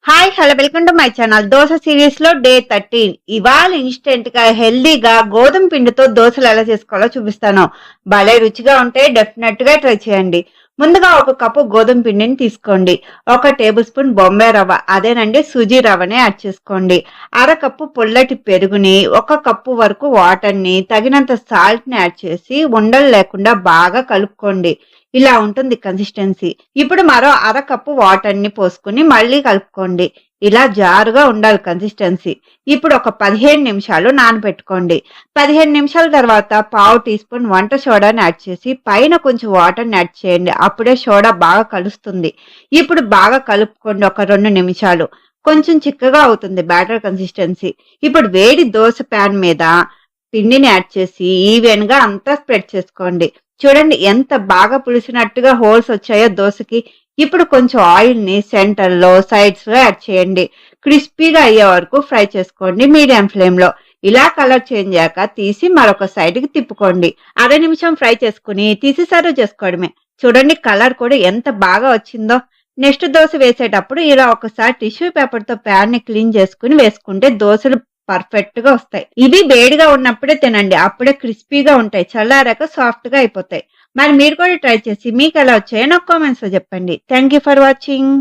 Hi hello welcome to my channel. Dosa series లో day 13. ఇవాళ instant గా హెల్దీగా గోధుమ పిండితో దోశలు ఎలా చేసుకోవాలో చూపిస్తాను. భలే రుచిగా ఉంటే డెఫినెట్ గా ట్రై చేయండి. ముందుగా ఒక కప్పు గోధుమ పిండిని తీసుకోండి. 1 టేబుల్ స్పూన్ బొంబాయి రవ్వ, అదేనండి సూజీ రవ్వని యాడ్ చేసుకోండి. అరకప్పు పుల్లటి పెరుగుని, 1 కప్పు వరకు వాటర్ ని, తగినంత సాల్ట్ ని యాడ్ చేసి ఉండలు లేకుండా బాగా కలుపుకోండి. ఇలా ఉంటుంది కన్సిస్టెన్సీ. ఇప్పుడు మరో అరకప్పు వాటర్ ని పోసుకుని మళ్ళీ కలుపుకోండి. ఇలా జారుగా ఉండాలి కన్సిస్టెన్సీ. ఇప్పుడు ఒక 15 నిమిషాలు నానబెట్టుకోండి. 15 నిమిషాల తర్వాత పావు టీ స్పూన్ వంట సోడాని యాడ్ చేసి పైన కొంచెం వాటర్ని యాడ్ చేయండి. అప్పుడే సోడా బాగా కలుస్తుంది. ఇప్పుడు బాగా కలుపుకోండి ఒక 2 నిమిషాలు. కొంచెం చిక్కగా అవుతుంది బ్యాటర్ కన్సిస్టెన్సీ. ఇప్పుడు వేడి దోశ ప్యాన్ మీద పిండిని యాడ్ చేసి ఈవెన్ గా అంతా స్ప్రెడ్ చేసుకోండి. చూడండి ఎంత బాగా పులిసినట్టుగా హోల్స్ వచ్చాయో దోశకి. ఇప్పుడు కొంచెం ఆయిల్ ని సెంటర్ లో, సైడ్స్ లో యాడ్ చేయండి. క్రిస్పీగా అయ్యే వరకు ఫ్రై చేసుకోండి మీడియం ఫ్లేమ్ లో. ఇలా కలర్ చేంజ్ అయ్యాక తీసి మరొక సైడ్ కి తిప్పుకోండి. 1/2 నిమిషం ఫ్రై చేసుకుని తీసి సర్వ్ చేసుకోవడమే. చూడండి కలర్ కూడా ఎంత బాగా వచ్చిందో. నెక్స్ట్ దోశ వేసేటప్పుడు ఇలా ఒకసారి టిష్యూ పేపర్ తో ప్యాన్ ని క్లీన్ చేసుకుని వేసుకుంటే దోశలు పర్ఫెక్ట్ గా వస్తాయి. ఇవి వేడిగా ఉన్నప్పుడే తినండి. అప్పుడే క్రిస్పీగా ఉంటాయి. చల్లారాక సాఫ్ట్ గా అయిపోతాయి. మరి మీరు కూడా ట్రై చేసి మీకు ఎలా వచ్చాయో నాకు కామెంట్స్ లో చెప్పండి. Thank you for watching.